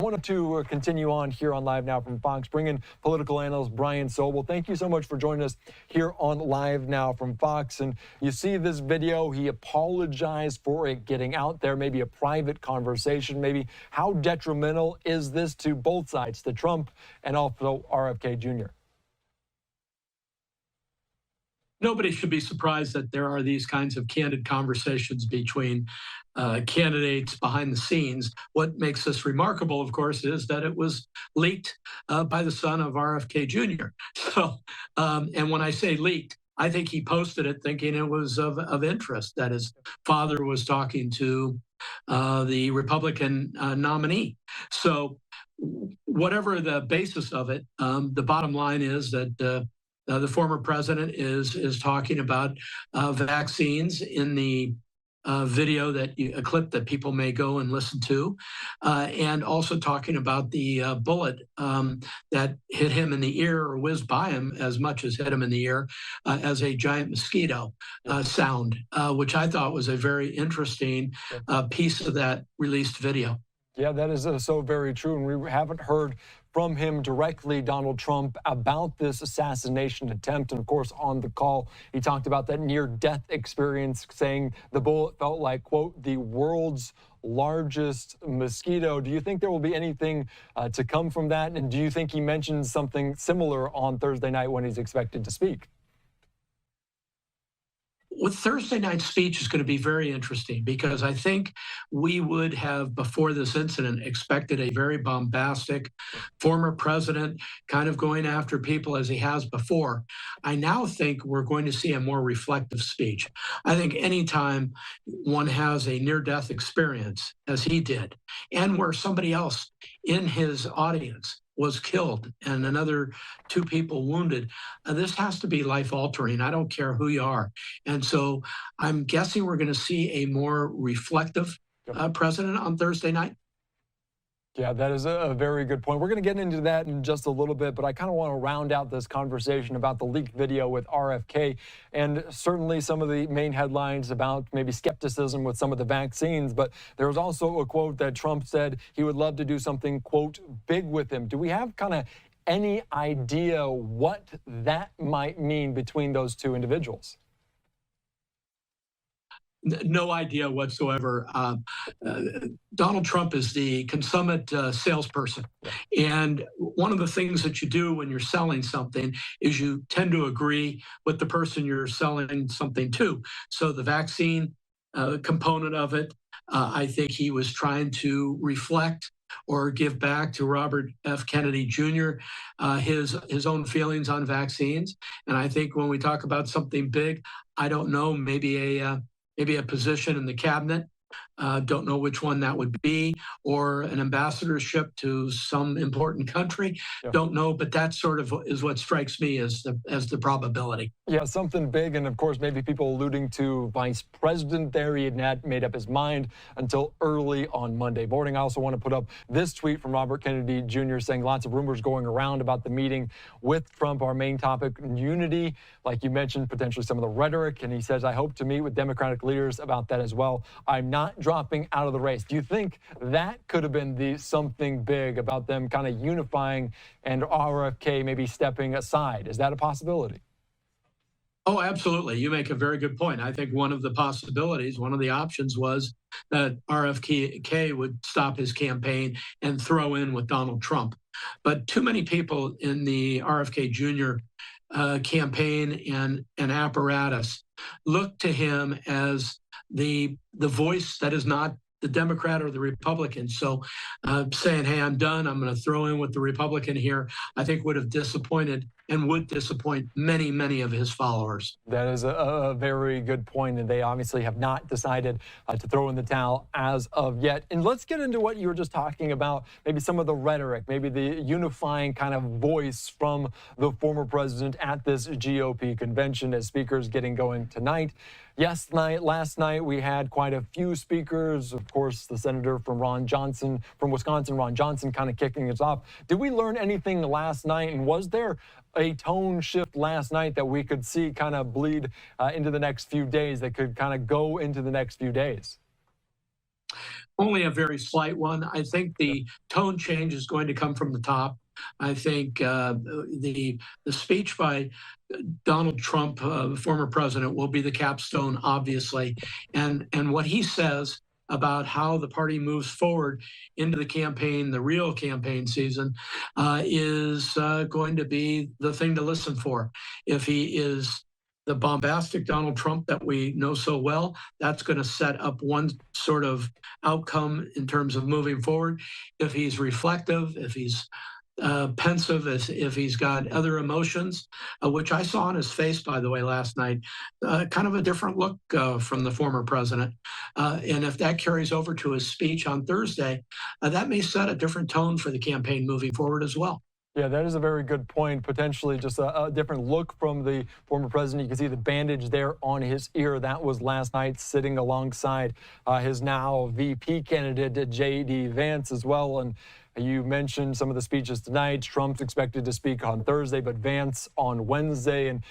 I wanted to continue on here on Live Now from Fox, bring in political analyst Brian Sobel. Thank you so much for joining us here on Live Now from Fox. And you see this video, he apologized for it getting out there, maybe a private conversation, maybe how detrimental is this to both sides, to Trump and also RFK Jr.? Nobody should be surprised that there are these kinds of candid conversations between candidates behind the scenes. What makes this remarkable, of course, is that it was leaked by the son of RFK Jr. So, and when I say leaked, I think he posted it thinking it was of interest, that his father was talking to the Republican nominee. So whatever the basis of it, the bottom line is that the former president is talking about vaccines in the video, a clip that people may go and listen to, and also talking about the bullet that hit him in the ear or whizzed by him as much as hit him in the ear as a giant mosquito sound, which I thought was a very interesting piece of that released video. Yeah, that is so very true. And we haven't heard from him directly, Donald Trump, about this assassination attempt. And of course, on the call, he talked about that near-death experience, saying the bullet felt like, quote, the world's largest mosquito. Do you think there will be anything to come from that? And do you think he mentioned something similar on Thursday night when he's expected to speak? With Thursday night's speech is going to be very interesting, because I think we would have, before this incident, expected a very bombastic former president kind of going after people as he has before. I now think we're going to see a more reflective speech. I think anytime one has a near-death experience, as he did, and where somebody else in his audience was killed and another 2 people wounded, this has to be life-altering. I don't care who you are. And so I'm guessing we're going to see a more reflective president on Thursday night. Yeah, that is a very good point. We're going to get into that in just a little bit, but I kind of want to round out this conversation about the leaked video with RFK, and certainly some of the main headlines about maybe skepticism with some of the vaccines. But there was also a quote that Trump said he would love to do something, quote, big with him. Do we have kind of any idea what that might mean between those two individuals? No idea whatsoever. Donald Trump is the consummate salesperson. And one of the things that you do when you're selling something is you tend to agree with the person you're selling something to. So the vaccine component of it, I think he was trying to reflect or give back to Robert F. Kennedy Jr. His own feelings on vaccines. And I think when we talk about something big, I don't know, maybe a position in the cabinet, don't know which one that would be, or an ambassadorship to some important country. Don't know, but that sort of is what strikes me as the probability. Yeah, something big, and of course, maybe people alluding to Vice President there. He had not made up his mind until early on Monday morning. I also want to put up this tweet from Robert Kennedy Jr. saying lots of rumors going around about the meeting with Trump. Our main topic, unity, like you mentioned, potentially some of the rhetoric. And he says, I hope to meet with Democratic leaders about that as well. I'm not dropping out of the race. Do you think that could have been the something big about them kind of unifying and RFK maybe stepping aside? Is that a possibility? Oh, absolutely. You make a very good point. I think one of the possibilities, one of the options was that RFK would stop his campaign and throw in with Donald Trump. But too many people in the RFK Jr. Campaign and apparatus look to him as the voice that is not the Democrat or the Republican. So saying, hey, I'm done, I'm going to throw in with the Republican here, I think would have disappointed and would disappoint many, many of his followers. That is a very good point, and they obviously have not decided to throw in the towel as of yet. And let's get into what you were just talking about, maybe some of the rhetoric, maybe the unifying kind of voice from the former president at this GOP convention as speakers getting going tonight. Last night, we had quite a few speakers. Of course, the senator from Wisconsin, Ron Johnson, kind of kicking us off. Did we learn anything last night? And was there a tone shift last night that we could see kind of bleed into the next few days, that could kind of go into the next few days? only a very slight one. I think the tone change is going to come from the top. I think the speech by Donald Trump, former president, will be the capstone, obviously, and what he says about how the party moves forward into the campaign, the real campaign season, is going to be the thing to listen for. If he is the bombastic Donald Trump that we know so well, that's going to set up one sort of outcome in terms of moving forward. If he's reflective, if he's pensive, if he's got other emotions, which I saw on his face, by the way, last night, kind of a different look from the former president. And if that carries over to his speech on Thursday, that may set a different tone for the campaign moving forward as well. Yeah, that is a very good point. Potentially just a different look from the former president. You can see the bandage there on his ear. That was last night, sitting alongside his now VP candidate, J.D. Vance, as well. And you mentioned some of the speeches tonight. Trump's expected to speak on Thursday, but Vance on Wednesday. And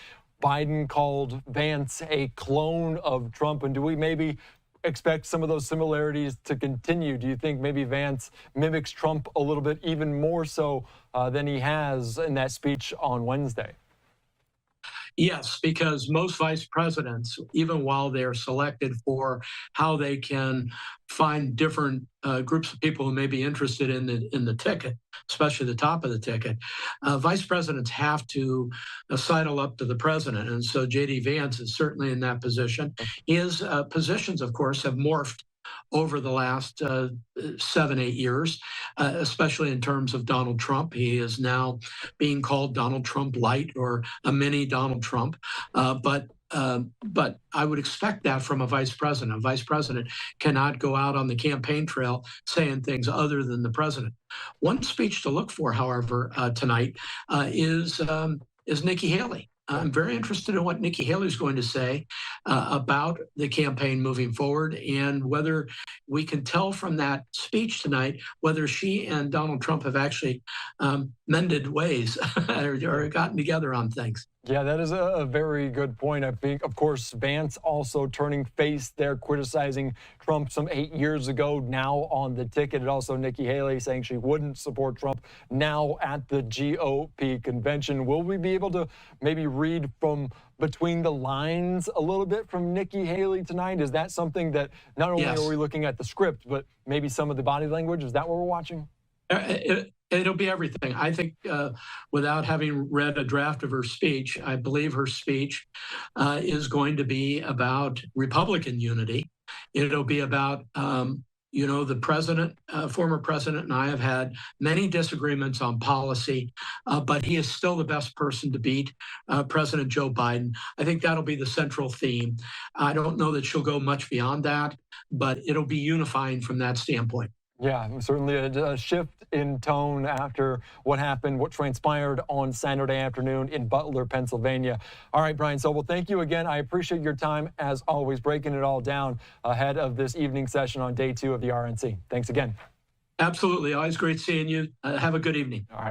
Biden called Vance a clone of Trump. And do we maybe expect some of those similarities to continue? Do you think maybe Vance mimics Trump a little bit, even more so than he has in that speech on Wednesday? Yes, because most vice presidents, even while they're selected for how they can find different groups of people who may be interested in the ticket, especially the top of the ticket, vice presidents have to sidle up to the president. And so J.D. Vance is certainly in that position. His positions, of course, have morphed over the last 7, 8 years, especially in terms of Donald Trump. He is now being called Donald Trump Light or a mini Donald Trump. But I would expect that from a vice president. A vice president cannot go out on the campaign trail saying things other than the president. One speech to look for, however, tonight is Nikki Haley. I'm very interested in what Nikki Haley is going to say about the campaign moving forward, and whether we can tell from that speech tonight whether she and Donald Trump have actually mended ways or gotten together on things. Yeah, that is a very good point. I think, of course, Vance also turning face there, criticizing Trump some 8 years ago, now on the ticket. And also Nikki Haley saying she wouldn't support Trump now at the GOP convention. Will we be able to maybe read from between the lines a little bit from Nikki Haley tonight? Is that something that not only are we looking at the script, but maybe some of the body language? Is that what we're watching? It'll be everything. I think without having read a draft of her speech, I believe her speech is going to be about Republican unity. It'll be about, the president, former president, and I have had many disagreements on policy, but he is still the best person to beat President Joe Biden. I think that'll be the central theme. I don't know that she'll go much beyond that, but it'll be unifying from that standpoint. Yeah, certainly a shift in tone after what happened, what transpired on Saturday afternoon in Butler, Pennsylvania. All right, Brian Sobel, thank you again. I appreciate your time, as always, breaking it all down ahead of this evening session on day 2 of the RNC. Thanks again. Absolutely. Always great seeing you. Have a good evening. All right.